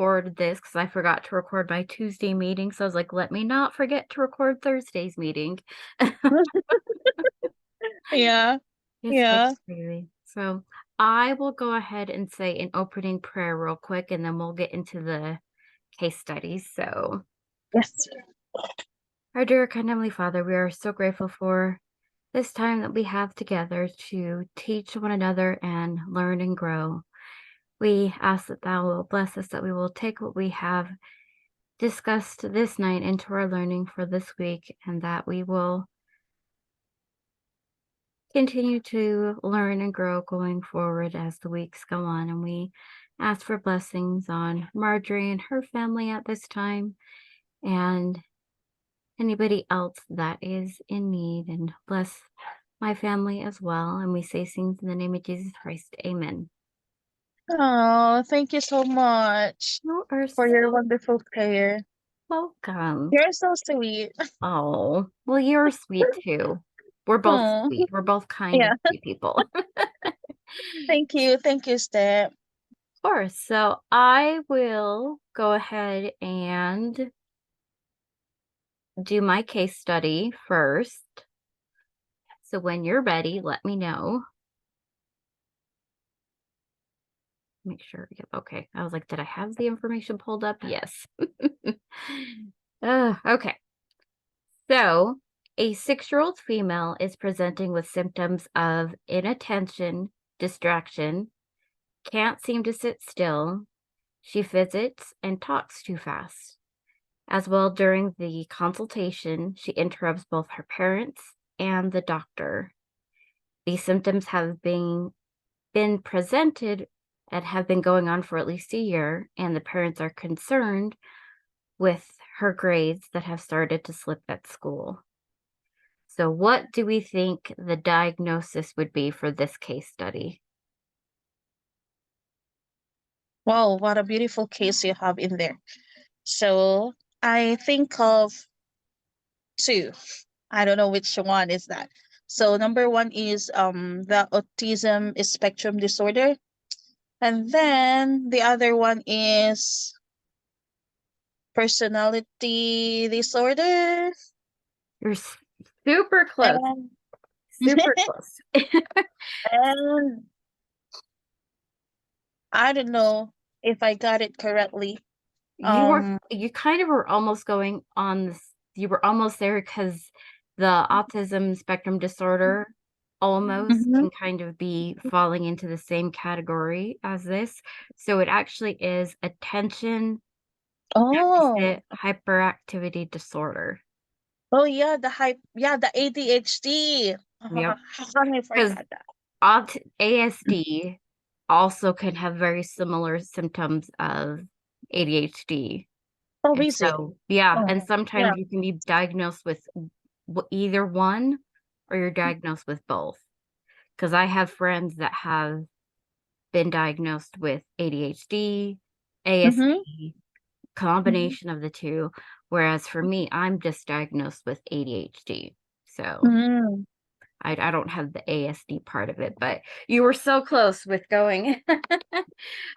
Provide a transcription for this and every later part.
record this because I forgot to record my Tuesday meeting. So I was like, let me not forget to record Thursday's meeting. Yeah. It's so Yeah. crazy. So I will go ahead and say an opening prayer real quick, and then we'll get into the case studies. So, Yes. our dear kind Heavenly Father, we are so grateful for this time that we have together to teach one another and learn and grow. We ask that Thou will bless us, that we will take what we have discussed this night into our learning for this week, and that we will continue to learn and grow going forward as the weeks go on. And we ask for blessings on Marjorie and her family at this time, and anybody else that is in need, and bless my family as well. And we say things in the name of Jesus Christ. Amen. Oh, thank you so much You are for your so wonderful prayer. welcome. You're so sweet. Oh, well, you're sweet too. We're both Oh, sweet. We're both kind yeah. and sweet people. Thank you. Thank you, Steph. Of course. So I will go ahead and do my case study first. So when you're ready, let me know. Make sure. Yep. Okay. I was like, did I have the information pulled up? Yes. Okay. So a 6-year-old female is presenting with symptoms of inattention, distraction, can't seem to sit still. She fidgets and talks too fast. As well, during the consultation, she interrupts both her parents and the doctor. These symptoms have been presented and have been going on for at least a year, and the parents are concerned with her grades that have started to slip at school. So, what do we think the diagnosis would be for this case study? Wow, what a beautiful case you have in there. So I think of two. I don't know which one is that. So number one is the autism spectrum disorder. And then the other one is personality disorder. You're super close, And super close. and I don't know if I got it correctly. Um You kind of were almost going on this, you were almost there because the autism spectrum disorder almost mhm. can kind of be falling into the same category as this. So it actually is attention Oh. deficit hyperactivity disorder. Oh yeah, the ADHD. Yep. How come I Because forgot that? ASD also can have very similar symptoms of ADHD. Oh, And is it? so, yeah, and Oh, yeah. sometimes you can be diagnosed with either one, or you're diagnosed with both. Because I have friends that have been diagnosed with ADHD, Mm-hmm. ASD, combination of the two. Whereas for me, I'm just diagnosed with ADHD. So Mm-hmm. I don't have the ASD part of it, but you were so close with going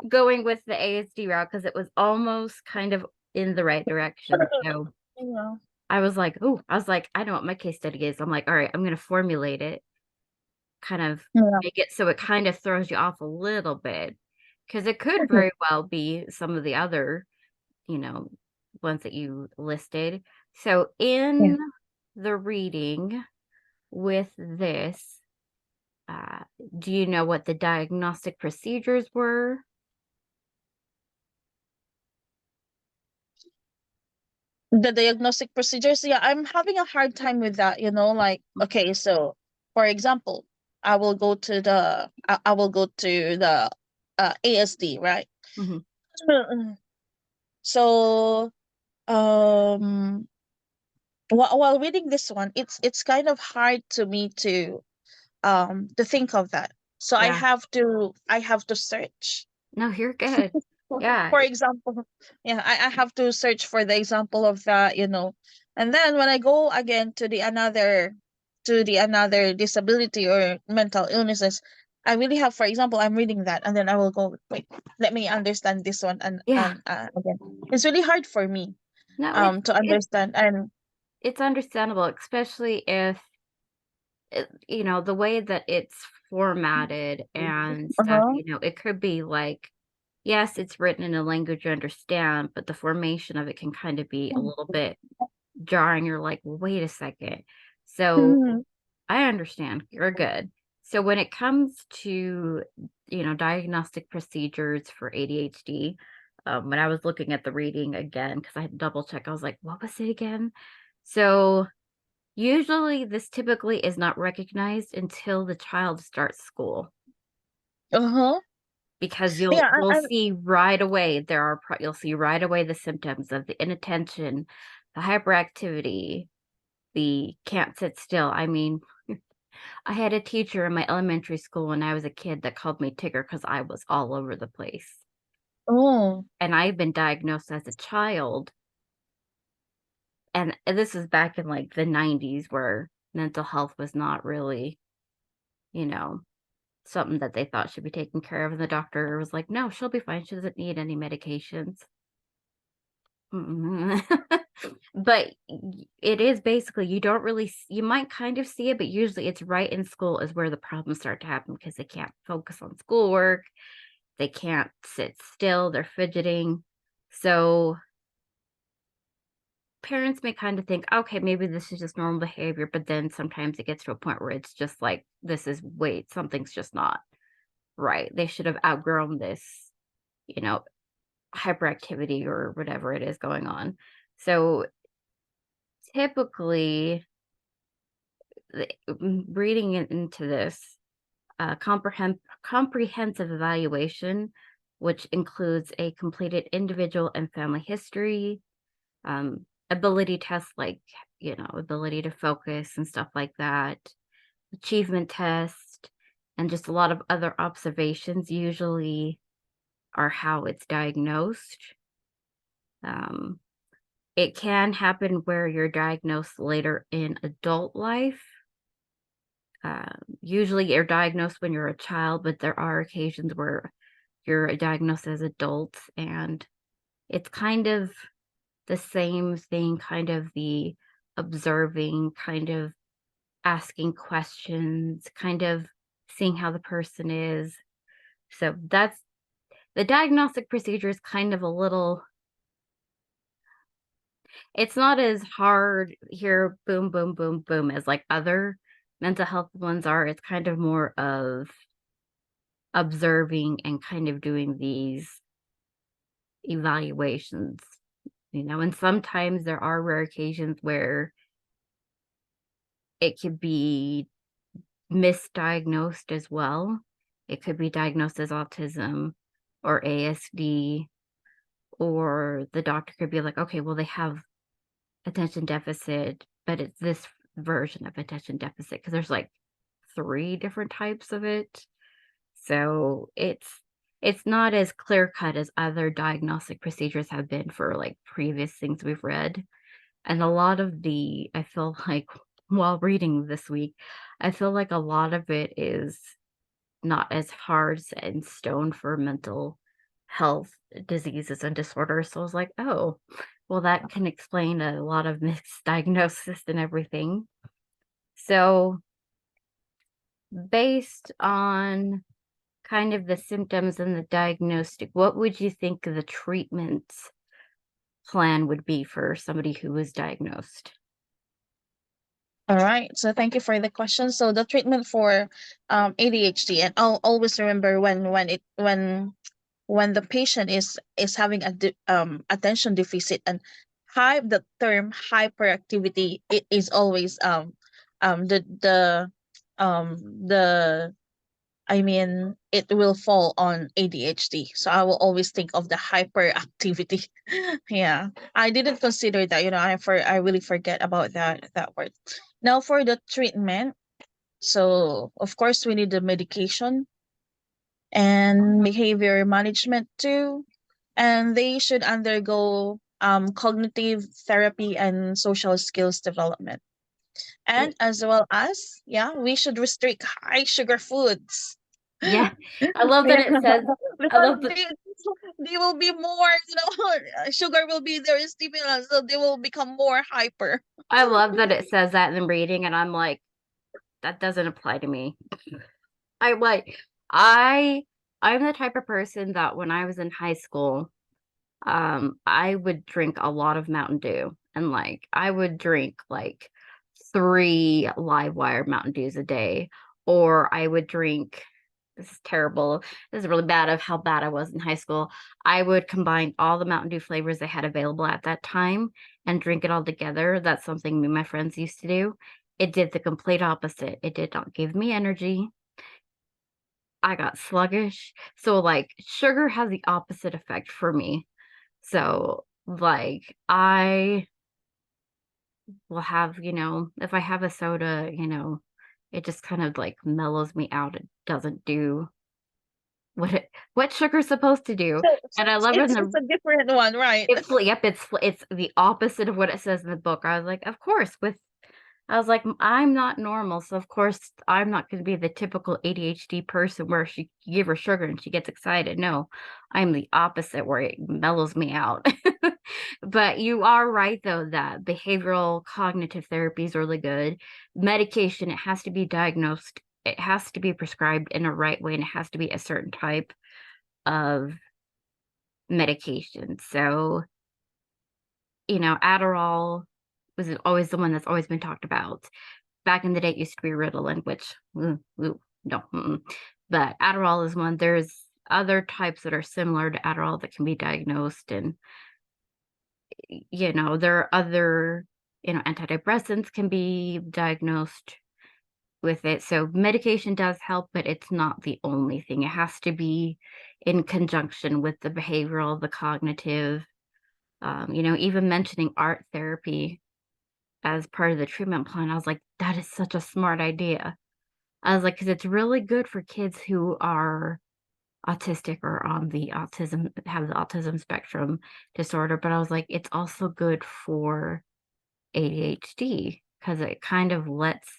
going with the ASD route because it was almost kind of in the right direction. So Yeah. I was like, oh, I was like, I know what my case study is. I'm like, all right, I'm going to formulate it, kind of Yeah. make it so it kind of throws you off a little bit, because it could very well be some of the other, you know, ones that you listed. So Yeah. in the reading with this, uh, do you know what the diagnostic procedures were? The diagnostic procedures, yeah, I'm having a hard time with that, like, okay, so for example, I will go to the ASD, right? Mhm. Mm. So um while reading this one, it's kind of hard to me to think of that. So Yeah. I have to search. No, you're good. Yeah. For example, yeah, I have to search for the example of that. And then when I go again to the another disability or mental illnesses, I really have, for example, I'm reading that and then I will go, wait, let me understand this one Yeah. and again. It's really hard for me No, to it's understand and it's understandable, especially if the way that it's formatted and stuff, uh-huh. it could be like, yes, it's written in a language you understand, but the formation of it can kind of be a little bit jarring. You're like, well, wait a second. So Mhm. I understand. You're good. So when it comes to, diagnostic procedures for ADHD, when I was looking at the reading again, because I had to double check, I was like, what was it again? So usually this typically is not recognized until the child starts school Uh-huh. because Yeah, you'll I see right away you'll see right away the symptoms of the inattention, the hyperactivity, the can't sit still. I mean, I had a teacher in my elementary school when I was a kid that called me Tigger because I was all over the place. oh. And I've been diagnosed as a child. And this was back in like the 90s where mental health was not really, you know, something that they thought should be taken care of. And the doctor was like, no, she'll be fine. She doesn't need any medications. Mm. But it is basically, you don't really, you might kind of see it, but usually it's right in school is where the problems start to happen because they can't focus on schoolwork. They can't sit still, they're fidgeting. So parents may kind of think, okay, maybe this is just normal behavior, but then sometimes it gets to a point where it's just like, this is, wait, something's just not right. They should have outgrown this, you know, hyperactivity or whatever it is going on. So typically, reading into this, comprehensive evaluation, which includes a completed individual and family history, ability tests like, ability to focus and stuff like that, achievement test, and just a lot of other observations usually are how it's diagnosed. Um, it can happen where you're diagnosed later in adult life. Usually you're diagnosed when you're a child, but there are occasions where you're diagnosed as adults, and it's kind of the same thing, kind of the observing, kind of asking questions, kind of seeing how the person is. So that's the diagnostic procedure is kind of a little, it's not as hard here, boom, boom, boom, boom, as like other mental health ones are. It's kind of more of observing and kind of doing these evaluations, and sometimes there are rare occasions where it could be misdiagnosed as well. It could be diagnosed as autism or ASD, or the doctor could be like, okay, well, they have attention deficit, but it's this version of attention deficit because there's like three different types of it. So it's not as clear cut as other diagnostic procedures have been for like previous things we've read. And a lot of I feel like while reading this week, I feel like a lot of it is not as hard set in stone for mental health diseases and disorders. So I was like, oh, well, that can explain a lot of misdiagnosis and everything. So, based on kind of the symptoms and the diagnostic, what would you think the treatment plan would be for somebody who was diagnosed? All right. So thank you for the question. So the treatment for ADHD, and I'll always remember when the patient is having attention deficit and the term hyperactivity, it is always the I mean, it will fall on ADHD. So I will always think of the hyperactivity. Yeah. I didn't consider that, I really forget about that word. Now for the treatment, so of course we need the medication and behavior management too. And they should undergo cognitive therapy and social skills development. And It, as well as, yeah, we should restrict high sugar foods. Yeah. I love that Yeah, it says, I because love that. they will be more, sugar will be their stimulant, so they will become more hyper. I love that it says that in the reading, and I'm like, that doesn't apply to me. I like, I, I'm the type of person that when I was in high school, I would drink a lot of Mountain Dew, and like I would drink like three live wire Mountain Dews a day, or I would drink, this is terrible. This is really bad of how bad I was in high school. I would combine all the Mountain Dew flavors they had available at that time and drink it all together. That's something me and my friends used to do. It did the complete opposite. It did not give me energy. I got sluggish. So like sugar has the opposite effect for me. So like I will have, if I have a soda, it just kind of like mellows me out. It doesn't do what sugar's supposed to do. So And I love it in it's the a different one, right? yep, it's the opposite of what it says in the book. I was like, of course, I was like, I'm not normal, so of course I'm not going to be the typical ADHD person where she you give her sugar and she gets excited. No, I'm the opposite where it mellows me out. But you are right though that behavioral cognitive therapy is really good. Medication, it has to be diagnosed, it has to be prescribed in a right way, and it has to be a certain type of medication. So, Adderall was always the one that's always been talked about. Back in the day, it used to be Ritalin, which, no, but Adderall is one. There's other types that are similar to Adderall that can be diagnosed. And, there are other, antidepressants can be diagnosed with it. So medication does help, but it's not the only thing. It has to be in conjunction with the behavioral, the cognitive, even mentioning art therapy as part of the treatment plan. I was like, that is such a smart idea. I was like, because it's really good for kids who are autistic or on the autism, have the autism spectrum disorder. But I was like, it's also good for ADHD because it kind of lets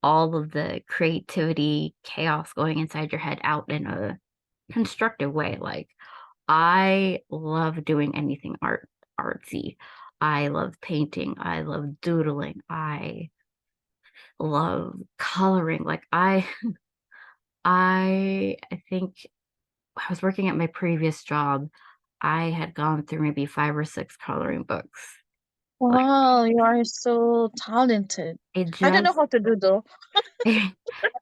all of the creativity, chaos going inside your head out in a constructive way. Like, I love doing anything artsy. I love painting. I love doodling. I love coloring. Like I think I was working at my previous job. I had gone through maybe 5 or 6 coloring books. Like Wow, you are so talented. it I don't know just how to do though.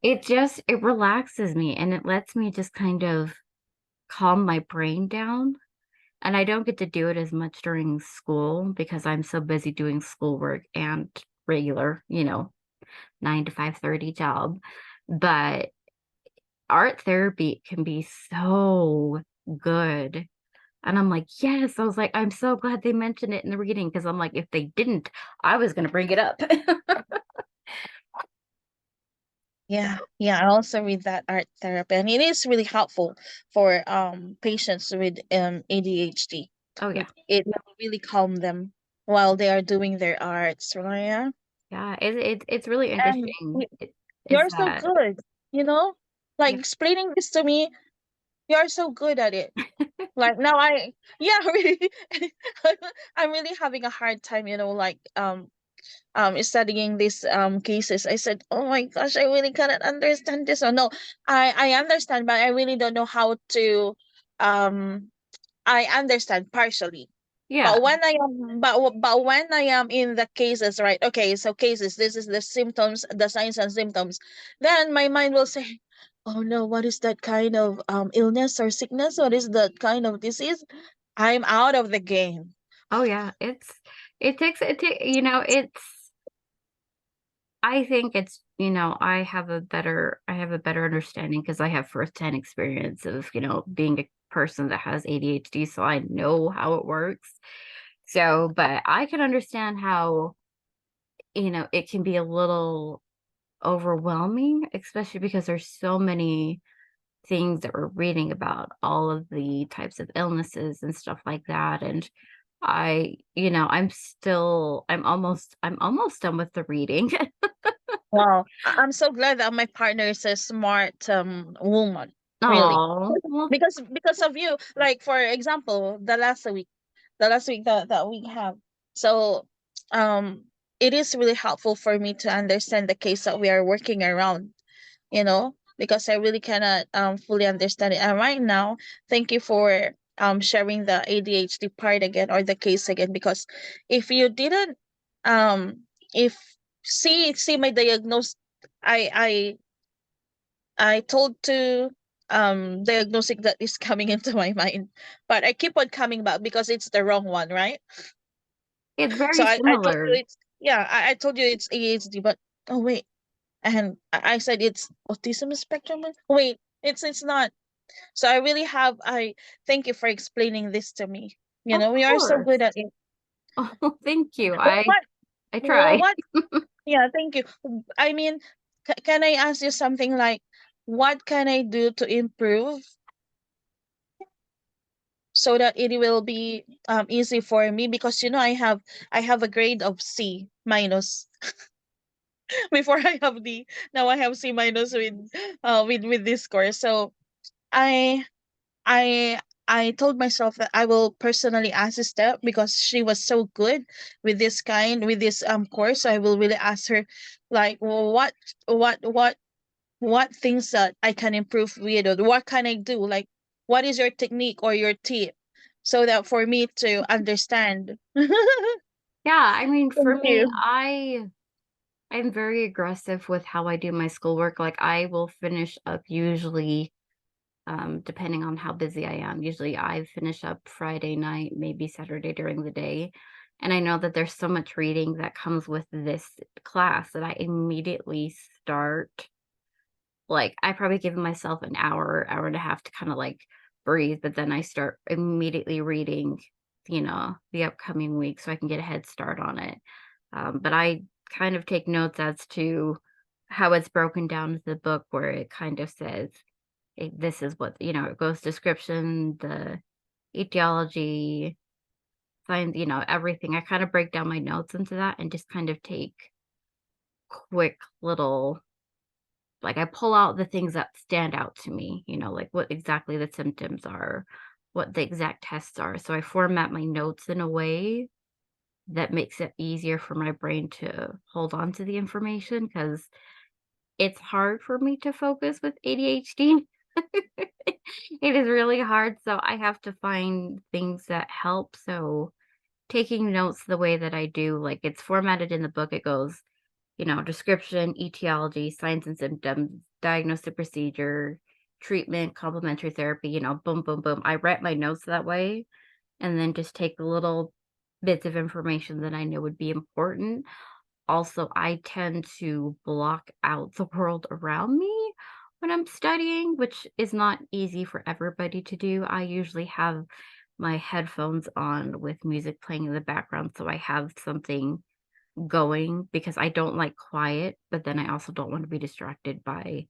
it relaxes me and it lets me just kind of calm my brain down. And I don't get to do it as much during school because I'm so busy doing schoolwork and regular, 9 to 5:30 job. But art therapy can be so good. And I'm like, yes. I was like, I'm so glad they mentioned it in the reading because I'm like, if they didn't, I was going to bring it up. So, Yeah, yeah, I also read that art therapy, and it is really helpful for patients with ADHD. oh, yeah. It will really calm them while they are doing their arts, right? Yeah. Yeah. It's really And interesting. Is you're so that, good, you know, like yeah. explaining this to me. You're so good at it. Like now, yeah, really, I'm really having a hard time, like studying these cases. I said, oh my gosh, I really cannot understand this. Or no, I understand, but I really don't know how to um I understand partially. Yeah. But when I am in the cases, right? Okay, so cases, this is the symptoms, the signs and symptoms. Then my mind will say, "Oh no, what is that kind of illness or sickness? What is that kind of disease?" I'm out of the game. Oh, yeah. I think it's, I have a better understanding because I have firsthand experience of, being a person that has ADHD, so I know how it works. So, but I can understand how, it can be a little overwhelming, especially because there's so many things that we're reading about all of the types of illnesses and stuff like that. And I'm almost done with the reading. Wow. I'm so glad that my partner is a smart woman. Really. Oh, well, Because of you. Like for example, the last week that we have. So um it is really helpful for me to understand the case that we are working around, because I really cannot fully understand it. And right now, thank you for sharing the ADHD part again, or the case again, because if you didn't if see my diagnose, I I told to diagnostic that is coming into my mind, but I keep on coming back because it's the wrong one, right? it's So very I told you similar. it's, yeah, I told you it's ADHD, but oh wait, and I said it's autism spectrum. Wait, it's not. So I thank you for explaining this to me. Of We are so course. good at it. Oh, thank you. Well, what? I Well, try. what? Yeah, thank you. I mean, can I ask you something like, what can I do to improve so that it will be easy for me? Because I have a grade of C minus before I have D. Now I have C minus with this course. So I I I told myself that I will personally ask Steph, because she was so good with this course. I will really ask her, like, well, what what what things that I can improve with, or what can I do, like what is your technique or your tip, so that for me to understand. Thank Yeah, I mean, for me, you. I'm very aggressive with how I do my schoolwork. Like I will finish up usually, depending on how busy I am. Usually I finish up Friday night, maybe Saturday during the day. And I know that there's so much reading that comes with this class that I immediately start. Like I probably give myself an hour, hour and a half to kind of like breathe, but then I start immediately reading, the upcoming week so I can get a head start on it. But I kind of take notes as to how it's broken down in the book, where it kind of says this is what, it goes description, the etiology, signs, everything. I kind of break down my notes into that and just kind of take quick little, like I pull out the things that stand out to me, like what exactly the symptoms are, what the exact tests are. So I format my notes in a way that makes it easier for my brain to hold on to the information, because it's hard for me to focus with ADHD. It is really hard, so I have to find things that help. So taking notes the way that I do, like it's formatted in the book, it goes, description, etiology, signs and symptoms, diagnostic procedure, treatment, complementary therapy, boom, boom, boom. I write my notes that way and then just take the little bits of information that I know would be important. Also, I tend to block out the world around me when I'm studying, which is not easy for everybody to do. I usually have my headphones on with music playing in the background, so I have something going because I don't like quiet, but then I also don't want to be distracted by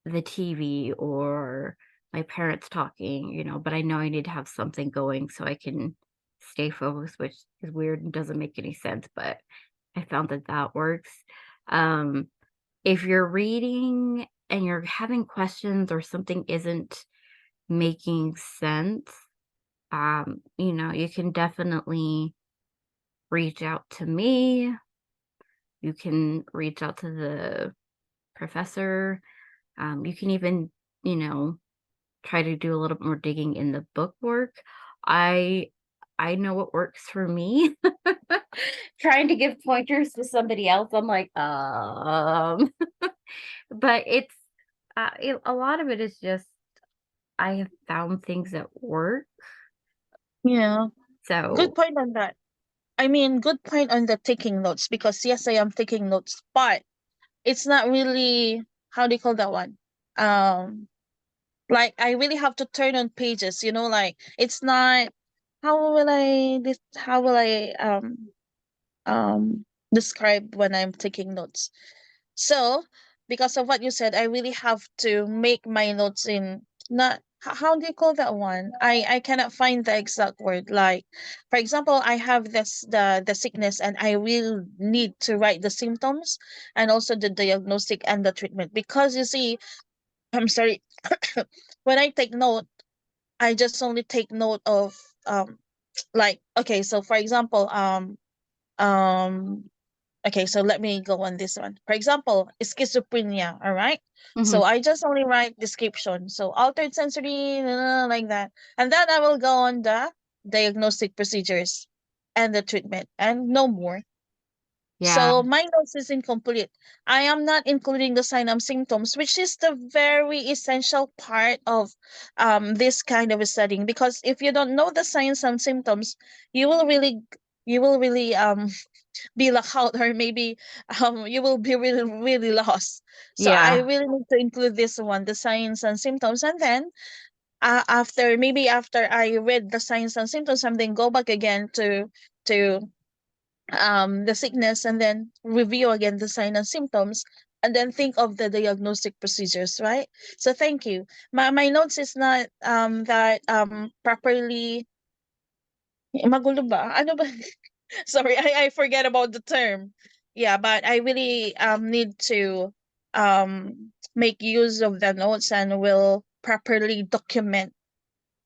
the TV or my parents talking, but I know I need to have something going so I can stay focused, which is weird and doesn't make any sense, but I found that that works. Um, if you're reading and you're having questions or something isn't making sense, you can definitely reach out to me. You can reach out to the professor. You can even, you know, try to do a little bit more digging in the book work. I I know what works for me. Trying to give pointers to somebody else, I'm like, but a lot of it is just I have found things that work. Yeah, good So point on that. I mean, good point on the taking notes, because yes, I am taking notes, but it's not really, how do you call that one? Um, like I really have to turn on pages, like it's not, how will I describe when I'm taking notes. So, because of what you said, I really have to make my notes in, not how do you call that one? I cannot find the exact word. Like, for example, I have the sickness, and I will need to write the symptoms and also the diagnostic and the treatment, because you see, I'm sorry, when I take note, I just only take note of like, okay, so for example, um okay, so let me go on this one. For example, schizophrenia, all right? Hmm. So I just only write description. So altered sensory, like that. And then I will go on the diagnostic procedures and the treatment and no more. Yeah, So my notes is incomplete. I am not including the sign and symptoms, which is the very essential part of this kind of a studying. Because if you don't know the signs and symptoms, you will really you will really be locked out, or maybe you will be really really lost. So I yeah, really need to include this one, the signs and symptoms, and then after I read the signs and symptoms, and then go back again to the sickness, and then review again the signs and symptoms, and then think of the diagnostic procedures, right? So thank you. My notes is not that properly magulo ba? Ano ba? Sorry, I forget about the term. Yeah, but I really need to make use of the notes, and will properly document,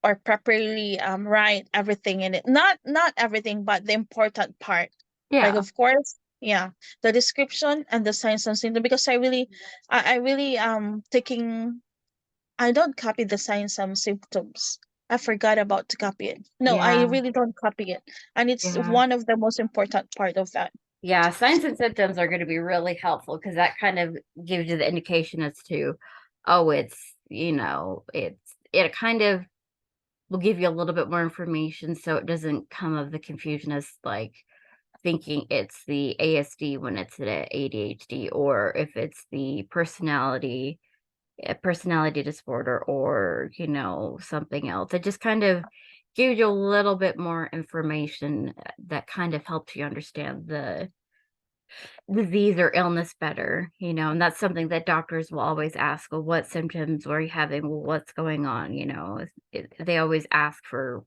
or properly write everything in it. Not everything, but the important part. Like, yeah, of course, yeah, the description and the signs and symptoms, because I really taking I don't copy the signs and symptoms. I forgot about to copy it. No, I yeah, really don't copy it. And it's yeah. one of the most important part of that. Yeah, signs and symptoms are going to be really helpful because that kind of gives you the indication as to, oh, it kind of will give you a little bit more information so it doesn't come of the confusion as like thinking it's the ASD when it's the ADHD, or if it's the personality disorder, or something else. It just kind of gives you a little bit more information that kind of helps you understand the disease or illness better, and that's something that doctors will always ask, well, what symptoms are you having? Well, what's going on? They always ask for,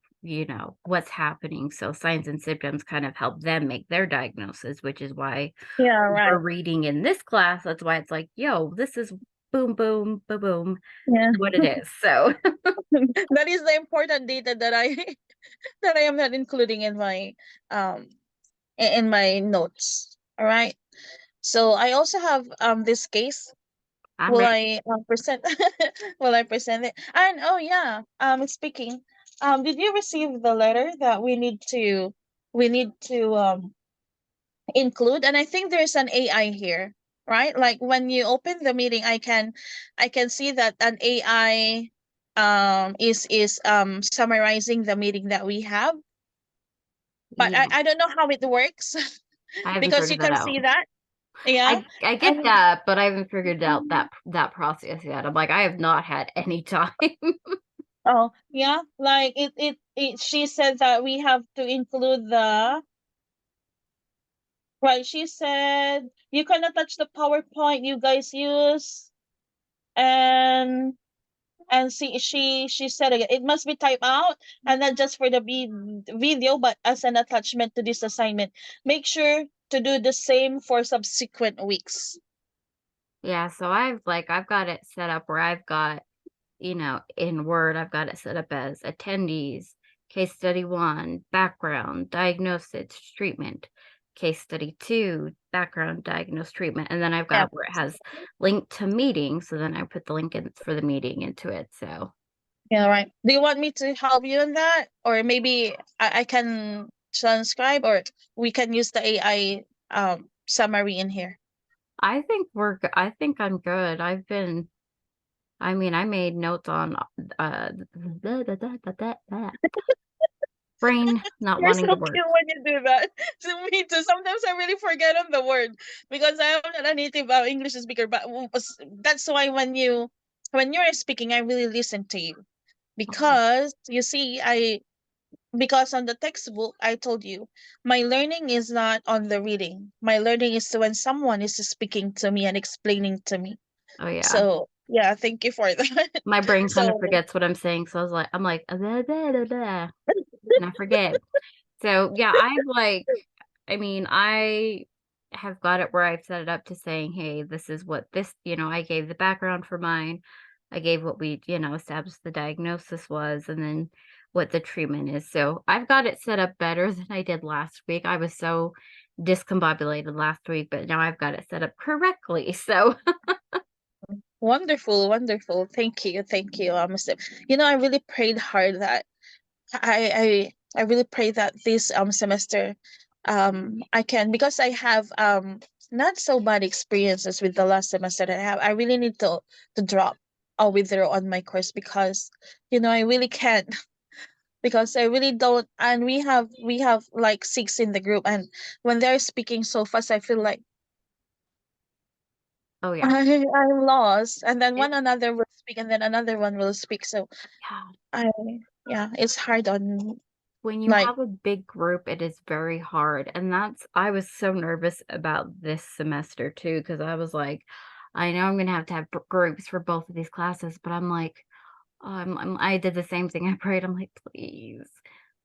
what's happening. So signs and symptoms kind of help them make their diagnosis, which is why Yeah, we're right. reading in this class. That's why it's like, yo, this is boom, boom, boom, boom, Yeah. what it is. So, That is the important data that I that I am not including in my um in my notes. All right. So I also have this case. I'm Will ready. I present? Will I present it? And oh yeah, speaking. Did you receive the letter that we need to include? And I think there's an AI here, right? Like when you open the meeting, I can see that an AI is summarizing the meeting that we have, but Yeah, I don't know how it works. I haven't Because you figured that can out. see that. Yeah. I get And that, but I haven't figured out that process yet. I'm like, I have not had any time. oh yeah, like it she said that we have to include the right. She said you cannot touch the PowerPoint you guys use, and she said again, it must be typed out, and not just for the video, but as an attachment to this assignment. Make sure to do the same for subsequent weeks. Yeah, so I've got it set up where I've got, in Word, I've got it set up as attendees, case study 1, background, diagnosis, treatment, case study 2, background, diagnose, treatment, and then I've Yeah. got where it has link to meeting, so then I put the link in for the meeting into it. So Yeah, right. Do you want me to help you in that? Or maybe I can transcribe, or we can use the AI summary in here. I think I'm good. I made notes on brain not You're wanting to so work. cute when you do that. To me too. Sometimes I really forget on the word, because I am not a native English speaker. But that's why when you're speaking, I really listen to you, because you see, because on the textbook I told you, my learning is not on the reading. My learning is when someone is speaking to me and explaining to me. Oh yeah. So Yeah, thank you for that. My brain kind of So forgets what I'm saying, so I'm like, blah, blah, blah, blah, and I forget. So yeah, I mean, I have got it where I've set it up to saying, hey, this is what this, I gave the background for mine. I gave what we, established the diagnosis was, and then what the treatment is. So I've got it set up better than I did last week. I was so discombobulated last week, but now I've got it set up correctly. So wonderful, wonderful. Thank you, Steph. I really prayed hard that I really pray that this semester I can, because I have not so bad experiences with the last semester that I have. I really need to drop or withdraw on my course, because I really can't, because I really don't. And we have like six in the group, and when they're speaking so fast, I feel like oh yeah. I'm lost, and then one It, another will speak, and then another one will speak. So yeah. I yeah, it's hard on, When you like. have a big group, it is very hard. And I was so nervous about this semester too, because I was like, I know I'm going to have groups for both of these classes, but I'm like, I did the same thing. I prayed. I'm like, please.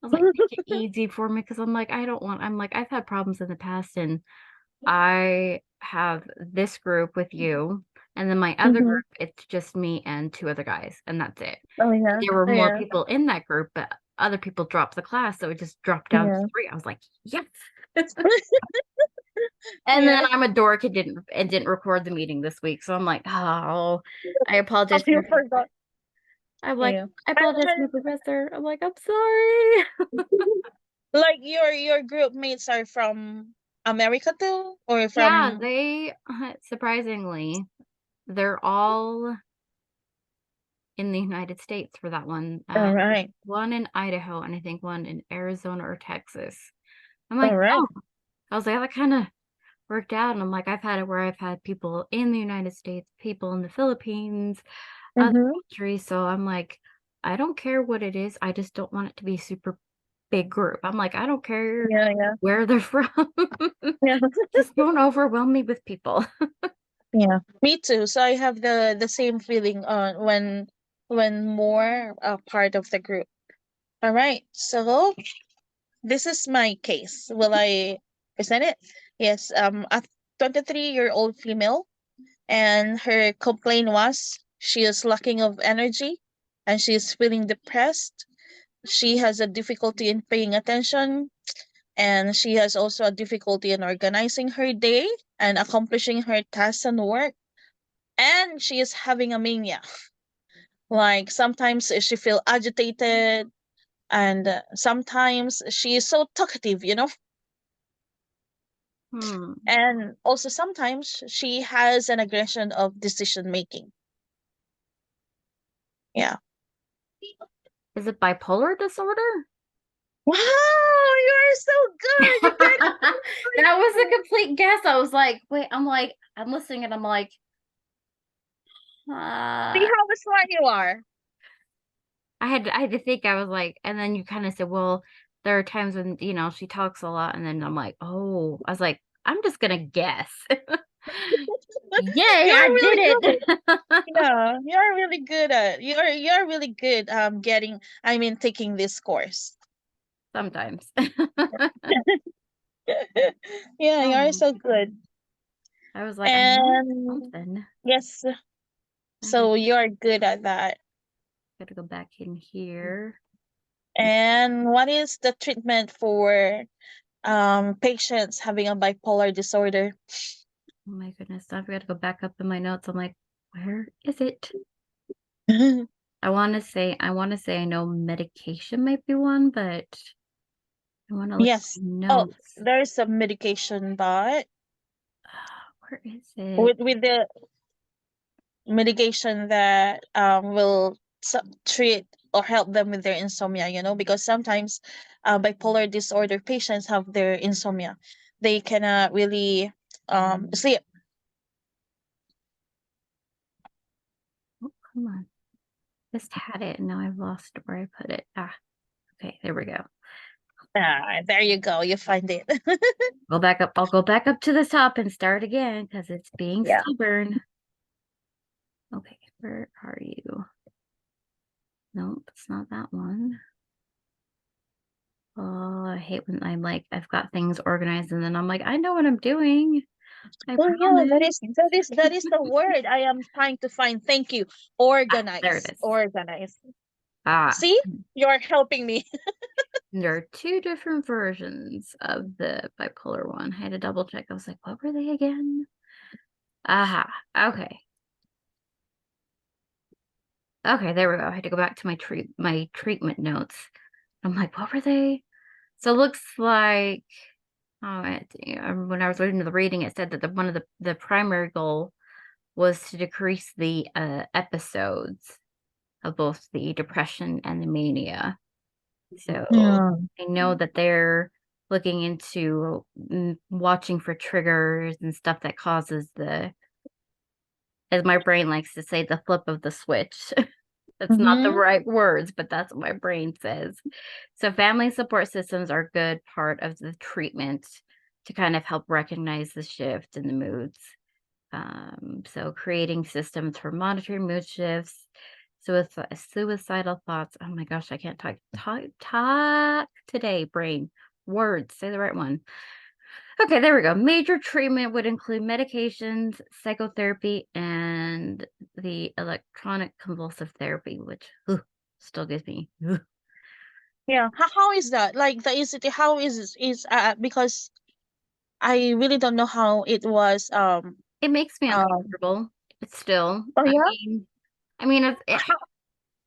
I was like, make it easy for me because I'm like, I've had problems in the past and I have this group with you. And then my other Mhm. group, it's just me and two other guys, and that's it. Oh yeah, There were more yeah, people in that group, but other people dropped the class, so it just dropped down to yeah, three. I was like, yes. And then yeah. I'm a dork and didn't record the meeting this week. So I'm like, oh, I Oh, apologize to you my forgot. I'm like, Yeah. I apologize to my And professor. I'm like, I'm sorry. like your group mates are from America too, or Yeah, from? they surprisingly, they're all in the United States for that one. All right, One in Idaho and I think one in Arizona or Texas. I'm all like, right. oh, I was like, that kind of worked out. And I'm like, I've had it where I've had people in the United States, people in the Philippines, other Mm-hmm. countries. So I'm like, I don't care what it is. I just don't want it to be a super big group. I'm like, I don't care Yeah, yeah, where they're from. yeah, Just don't overwhelm me with people. yeah. Me too. So I have the same feeling on when more part of the group. All right. So this is my case. Will I present it? Yes. A 23-year-old female, and her complaint was she is lacking of energy, and she is feeling depressed. She has a difficulty in paying attention, and she has also a difficulty in organizing her day and accomplishing her tasks and work, and she is having a mania. Like sometimes she feel agitated, and sometimes she is so talkative. Hmm. And also sometimes she has an aggression of decision making. Yeah. Is it bipolar disorder? Wow, you're so good. You get it That was a complete guess. I was like, wait, I'm listening and I'm like, See uh, how smart you are. I had to think. I was like, and then you kind of said, well, there are times when, she talks a lot, and then I'm like, oh, I was like, I'm just gonna guess. Yay, You're I really did good. it. Yeah, you're really good at you're really good getting I mean taking this course. Sometimes. Yeah, you're Oh, so good. I was like, I know And something. yes, I gotta, so you're good at that. gotta go back in here. And what is the treatment for patients having a bipolar disorder? Oh my goodness, I've got to go back up in my notes. I'm like, where is it? I want to say I know medication might be one, but I want to look at Yes. my Oh, notes. there's some medication, but Where is it? with the medication that will treat or help them with their insomnia, because sometimes bipolar disorder patients have their insomnia. They cannot really sleep. Oh, come on. Just had it and now I've lost where I put it. Okay, there we go. There you go. You find it. Go back up. I'll go back up to the top and start again because it's being Yeah. stubborn. Okay. Where are you? Nope, it's not that one. Oh, I hate when I'm like, I've got things organized and then I'm like, I know what I'm doing. I Oh yeah, that promise. is the word I am trying to find. Thank you. Ah, there it Organize. is. Organize. Ah, See? You're helping me. there are two different versions of the bipolar one. I had to double check. I was like, what were they again? Aha. Okay. Okay, there we go. I had to go back to my treatment notes. I'm like, what were they? So it looks like when I was reading the reading, it said that one of the primary goal was to decrease the episodes of both the depression and the mania. So Yeah. I know that they're looking into watching for triggers and stuff that causes as my brain likes to say, the flip of the switch. That's not the Mm-hmm. right words, but that's what my brain says. So family support systems are a good part of the treatment to kind of help recognize the shift in the moods. So creating systems for monitoring mood shifts, suicidal thoughts. Oh my gosh, I can't talk today, brain. Words, say the right one. Okay, there we go. Major treatment would include medications, psychotherapy, and the electronic convulsive therapy, which still gives me. Yeah. How is that? Like the ECT, how is because I really don't know how it was It makes me um uncomfortable. It's still. oh yeah? I mean,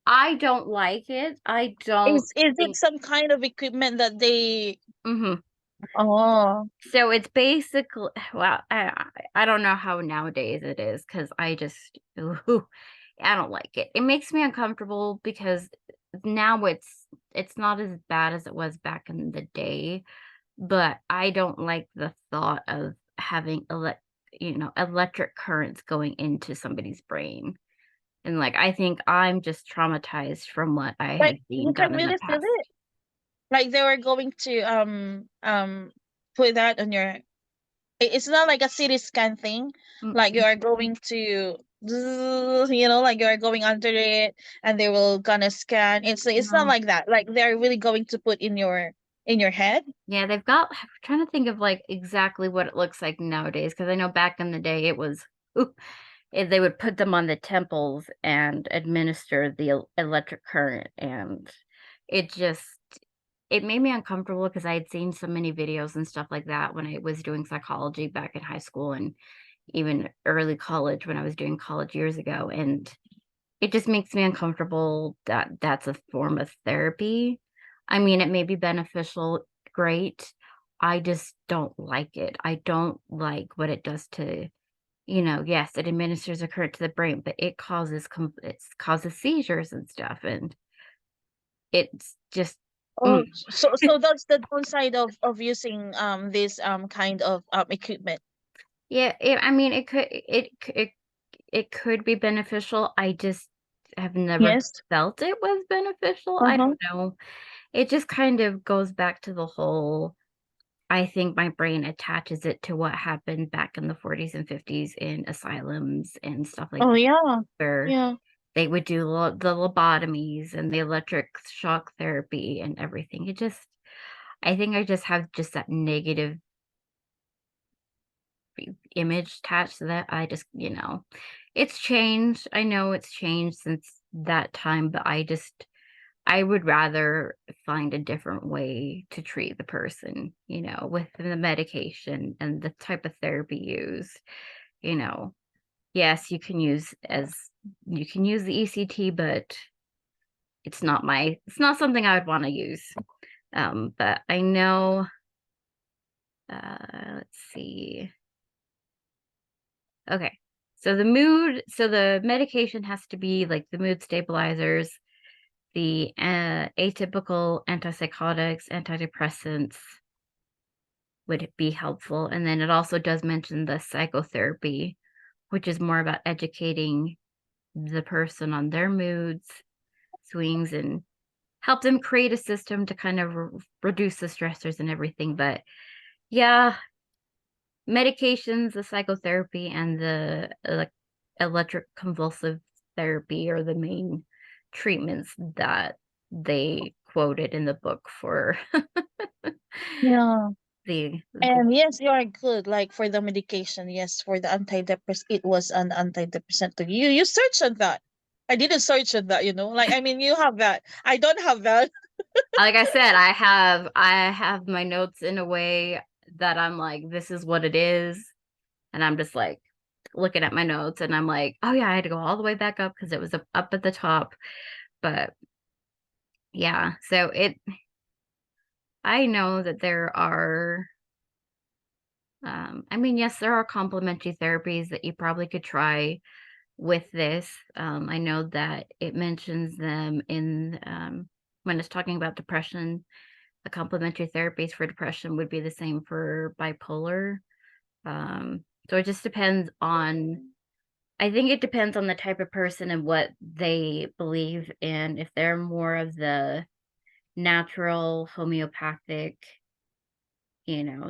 I don't like it. I don't Is it think. some kind of equipment that they Mhm. oh So it's basically, well, I don't know how nowadays it is because I just, ooh, I don't like it. It makes me uncomfortable because now it's not as bad as it was back in the day, but I don't like the thought of having electric currents going into somebody's brain. And like I think I'm just traumatized from what I like had seen you can done in the really feel past. it? Like they were going to put that on your it's not like a CT scan thing. Like you Mm-mm. are going to like you are going under it and they will gonna scan. It's not No. like that. Like they're really going to put in your head. Yeah, I'm trying to think of like exactly what it looks like nowadays because I know back in the day it was ooh, they would put them on the temples and administer the electric current and it just it made me uncomfortable because I had seen so many videos and stuff like that when I was doing psychology back in high school and even early college when I was doing college years ago and it just makes me uncomfortable that that's a form of therapy. I mean, it may be beneficial, great. I just don't like it. I don't like what it does to, yes, it administers a current to the brain, but it causes seizures and stuff, and it's just, mm. Oh, so that's the downside of using this kind of equipment. Yeah. I mean, it could be beneficial. I just have never Yes. felt it was beneficial. I Uh-huh. don't know. It just kind of goes back to the whole, I think my brain attaches it to what happened back in the 40s and 50s in asylums and stuff like Oh that, yeah. where Yeah. they would do the lobotomies and the electric shock therapy and everything. I think I just have just that negative image attached to that. It's changed. I know it's changed since that time, but I would rather find a different way to treat the person, with the medication and the type of therapy used. You know, yes, you can use the ECT, but it's not something I would want to use. But I know, let's see. Okay. So the medication has to be like the mood stabilizers, the atypical antipsychotics, antidepressants would be helpful. And then it also does mention the psychotherapy, which is more about educating the person on their moods, swings, and help them create a system to kind of reduce the stressors and everything. But yeah, medications, the psychotherapy, and the electric convulsive therapy are the main treatments that they quoted in the book for Yeah. the And yes, you are good. Like for the medication, yes, for the antidepressant, it was an antidepressant. You search on that. I didn't search on that. Like I mean, you have that. I don't have that. like I said, I have my notes in a way that I'm like, this is what it is. And I'm just like looking at my notes and I'm like, oh yeah, I had to go all the way back up because it was up at the top. But yeah, so I know that there are, I mean, yes, there are complementary therapies that you probably could try with this. I know that it mentions them in, when it's talking about depression. The complementary therapies for depression would be the same for bipolar. So it just depends on, I think it depends on the type of person and what they believe in. If they're more of the natural homeopathic,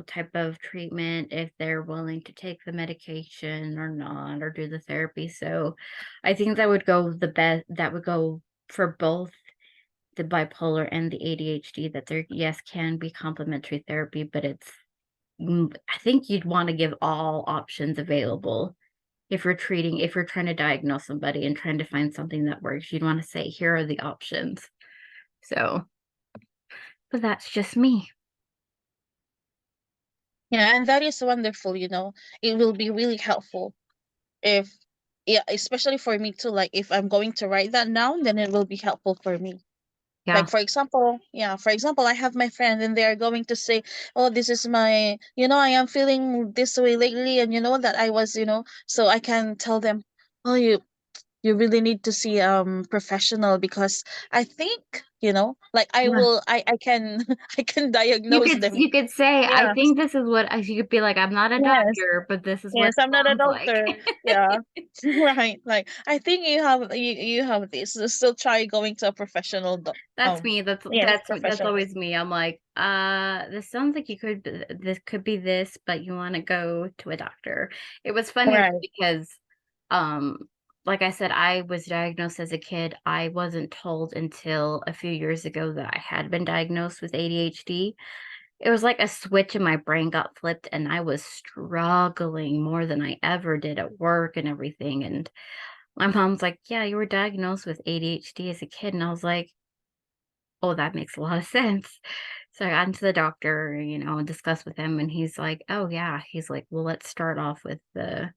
type of treatment, if they're willing to take the medication or not, or do the therapy. So I think that would go for both the bipolar and the ADHD, that there, yes, can be complementary therapy, but I think you'd want to give all options available. If you're trying to diagnose somebody and trying to find something that works, you'd want to say, here are the options. So, but that's just me. Yeah, and that is wonderful. It will be really helpful if, yeah, especially for me too. Like if I'm going to write that down, then it will be helpful for me. Yeah. Like for example, I have my friend and they are going to say, "Oh, this is my, I am feeling this way lately," and that I was, so I can tell them, "Oh, you really need to see professional because I think, like Yeah. I can I can You diagnose could them." you could say, I Yeah. think this is what you could be like, I'm not a Yes. doctor, but this is what Yes, it I'm not a sounds like. doctor. Yeah. Right. Like I think you have this. So still try going to a professional That's me. That's yes, that's that's professional. always me. I'm like, this sounds like this could be this, but you want to go to a doctor. It was funny though, Right. because, um, like I said, I was diagnosed as a kid. I wasn't told until a few years ago that I had been diagnosed with ADHD. It was like a switch in my brain got flipped, and I was struggling more than I ever did at work and everything. And my mom's like, "Yeah, you were diagnosed with ADHD as a kid," and I was like, oh, that makes a lot of sense. So I got into the doctor, and discussed with him, and he's like, oh, yeah. He's like, well, let's start off with the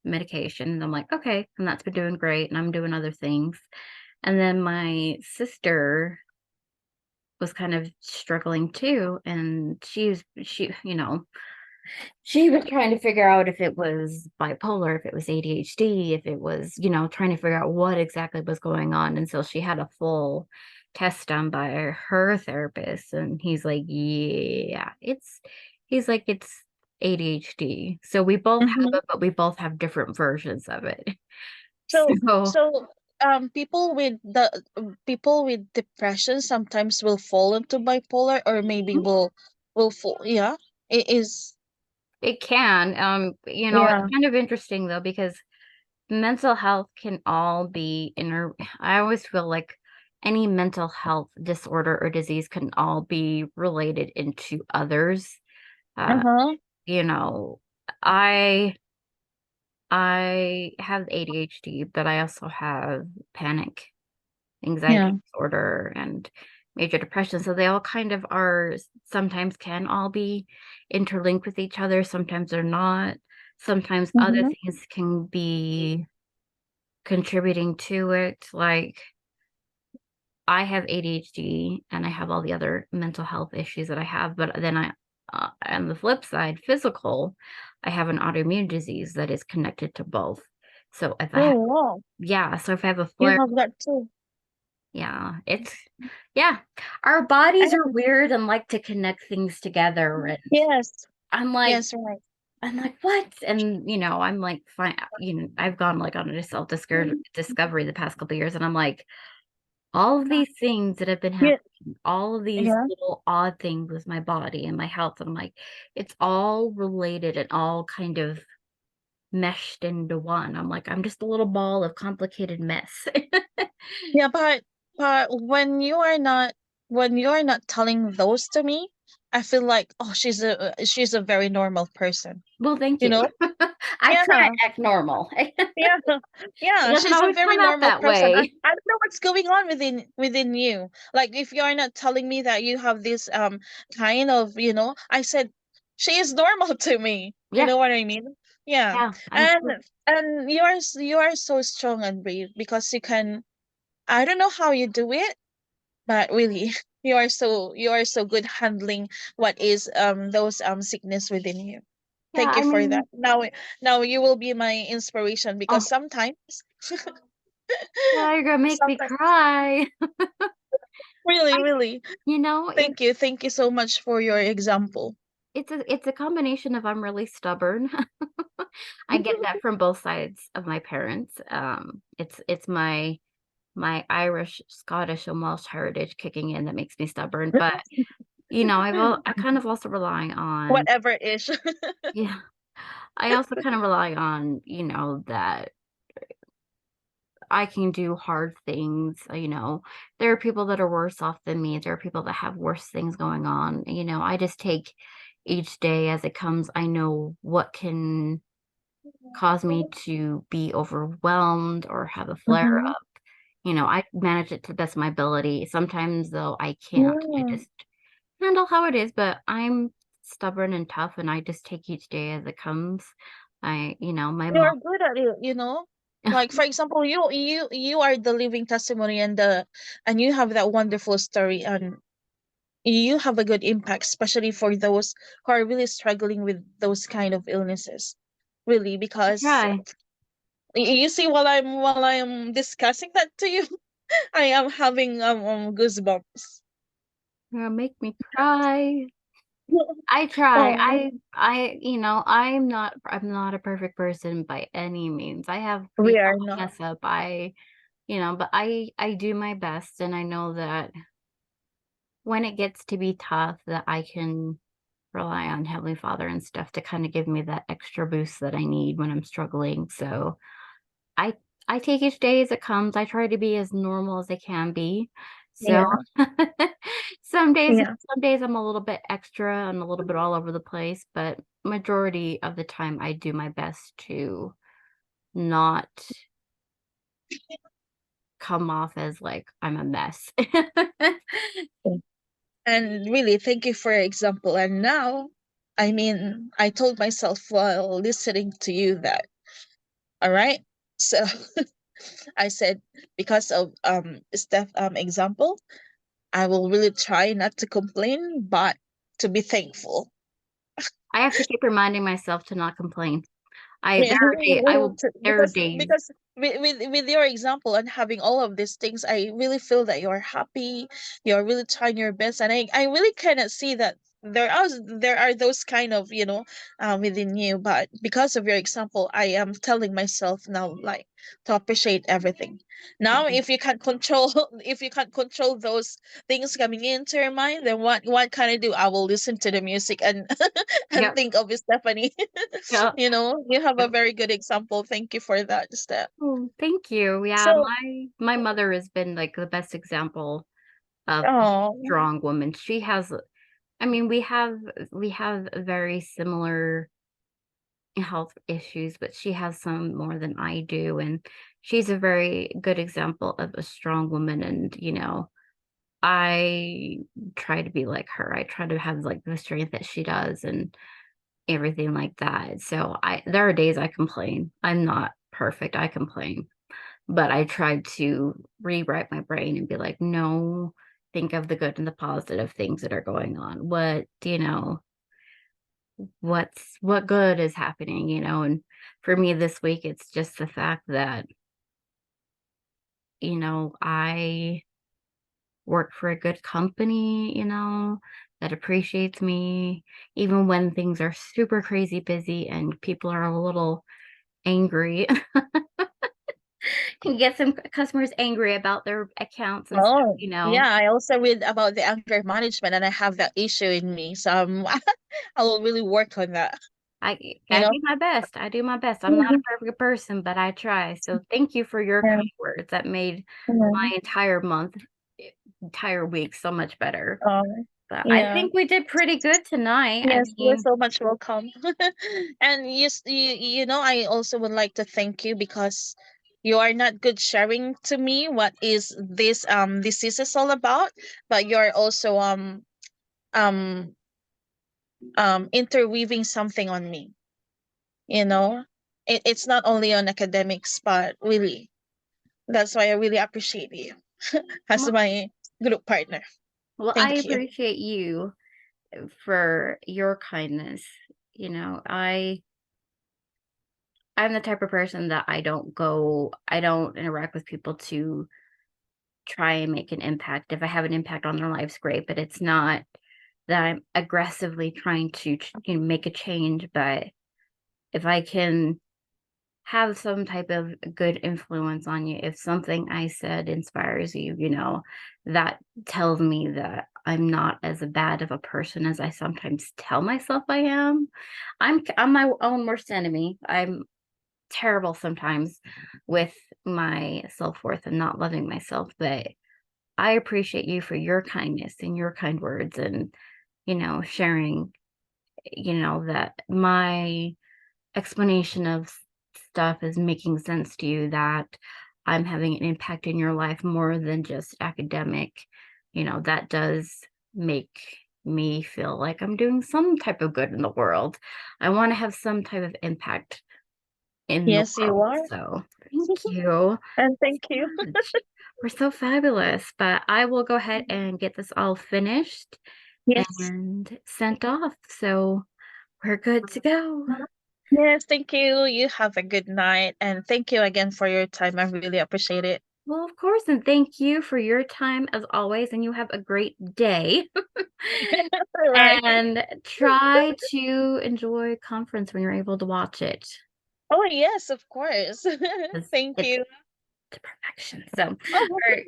medication. And I'm like, okay. And that's been doing great. And I'm doing other things. And then my sister was kind of struggling too. And she was trying to figure out if it was bipolar, if it was ADHD, if it was, trying to figure out what exactly was going on. And so she had a full test done by her therapist. And he's like, it's ADHD. So we both have Mm-hmm. it, but we both have different versions of it. So So so people with depression sometimes will fall into bipolar or maybe will fall. Yeah. It is. it can, it's Yeah. kind of interesting though, because mental health can all be I always feel like any mental health disorder or disease can all be related into others. Uh, Uh-huh. you know, I I have ADHD, but I also have panic Yeah. anxiety disorder and major depression. So they all kind of are, sometimes can all be interlinked with each other, sometimes they're not. Sometimes other Mm-hmm. things can be contributing to it. Like I have ADHD and I have all the other mental health issues that I have, but then on the flip side, physical, I have an autoimmune disease that is connected to both. So if I have, Oh, wow. yeah, so if I have a You flare, have that too. yeah, yeah, our bodies are And weird and like to connect things together. And yes. I'm like, Yes, right. I'm like, what? And I'm like, fine, I've gone like on a self discovery the past couple of years, and I'm like, all of these things that have been Yeah. happening, all of these Yeah. little odd things with my body and my health, and I'm like, it's all related and all kind of meshed into one. I'm like, I'm just a little ball of complicated mess. Yeah, but when you're not telling those to me, I feel like, oh, she's a very normal person. Well, thank You you. know? I Yeah. try to act normal. Yeah. It Yeah, doesn't she's a always very come out normal that person. way. I don't know what's going on within you. Like if you are not telling me that you have this kind of, I said she is normal to me. You Yeah, know what I mean? Yeah. yeah. And you are so strong and brave because you can, I don't know how you do it, but really you are so good handling what is those sickness within you. Yeah, Thank you I for that. mean, Now you will be my inspiration because oh, sometimes yeah, you're gonna make me sometimes cry. really, I, really. you know, it Thank you so much for your example. it's a combination of I'm really stubborn. I get that from both sides of my parents. It's my Irish, Scottish, and Welsh heritage kicking in that makes me stubborn. But I kind of also rely on Whatever ish. yeah. I also kind of rely on that I can do hard things. There are people that are worse off than me. There are people that have worse things going on. I just take each day as it comes. I know what can cause me to be overwhelmed or have a flare Mhm. up. I manage it to the best of my ability. Sometimes though I can't. I Yeah. just handle how it is, but I'm stubborn and tough and I just take each day as it comes. My mom You're good at it. Like for example, you are the living testimony and you have that wonderful story and you have a good impact, especially for those who are really struggling with those kind of illnesses. Really, I because try. you see, while I'm discussing that to you, I am having goosebumps. You're gonna make me cry. I try. Oh, I'm not a perfect person by any means. we I are not. mess up. But I do my best and I know that when it gets to be tough that I can rely on Heavenly Father and stuff to kind of give me that extra boost that I need when I'm struggling. So I I take each day as it comes. I try to be as normal as I can be. So Yeah, some days yeah. some days I'm a little bit extra and a little bit all over the place, but majority of the time I do my best to not come off as like I'm a mess. And really, thank you for your example. And now, I mean, I told myself while listening to you that, all right. So I said, because of Steph example, I will really try not to complain, but to be thankful. I have to keep reminding myself to not complain. I Yeah, there are days I will there are because days. with your example and having all of these things, I really feel that you're happy, you're really trying your best, and I really cannot see that there are those kind of within you. But because of your example, I am telling myself now like to appreciate everything. Now, if you can't control if you can't control those things coming into your mind, then what can I do? I will listen to the music and and Yep. think of Stephanie. Yep. You have a Yep. very good example. Thank you for that, Steph. Oh, thank you. Yeah, So, my mother has been like the best example of a oh, strong woman. She has I mean, we have very similar health issues, but she has some more than I do, and she's a very good example of a strong woman, and, I try to be like her. I try to have, like, the strength that she does and everything like that. So I there are days I complain. I'm not perfect, I complain. But I tried to rewrite my brain and be like, "No, think of the good and the positive things that are going on. What good is happening?" And for me this week, it's just the fact that, I work for a good company, that appreciates me, even when things are super crazy busy and people are a little angry. Can get some customers angry about their accounts and stuff, oh, yeah. I also read about the anger management, and I have that issue in me. So I will really work on that. I you I know. do my best. I do my best. I'm not a Mhm. perfect person, but I try. So thank you for your Yeah. kind words. That made Yeah. my entire month, entire week so much better. Oh, But I yeah. think we did pretty good tonight. I Yes, you're mean, so much welcome. And you know, I also would like to thank you because you are not good sharing to me what is this disease is all about, but you're also um interweaving something on me. You know, it's not only on academics, but really, that's why I really appreciate you as well, my group partner. I Thank you. appreciate you for your kindness. You know, I'm the type of person that I don't interact with people to try and make an impact. If I have an impact on their lives, great, but it's not that I'm aggressively trying to, make a change. But if I can have some type of good influence on you, if something I said inspires you, that tells me that I'm not as bad of a person as I sometimes tell myself I am. I'm my own worst enemy. I'm terrible sometimes with my self-worth and not loving myself, but I appreciate you for your kindness and your kind words and, sharing, that my explanation of stuff is making sense to you, that I'm having an impact in your life more than just academic. That does make me feel like I'm doing some type of good in the world. I want to have some type of impact in the Yes, you world. are. So thank you And so thank you. much. We're so fabulous. But I will go ahead and get this all finished Yes. and sent off. So we're good to go. Yes, thank you. You have a good night. And thank you again for your time. I really appreciate it. Well, of course. And thank you for your time as always. And you have a great day. All right. And try to enjoy conference when you're able to watch it. Oh, yes, of course. 'Cause Thank it's you. to perfection. So, all Oh, right.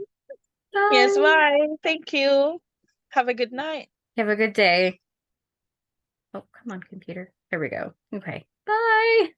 yes, Bye. bye. Thank you. Have a good night. Have a good day. Oh, come on, computer. There we go. Okay. Bye.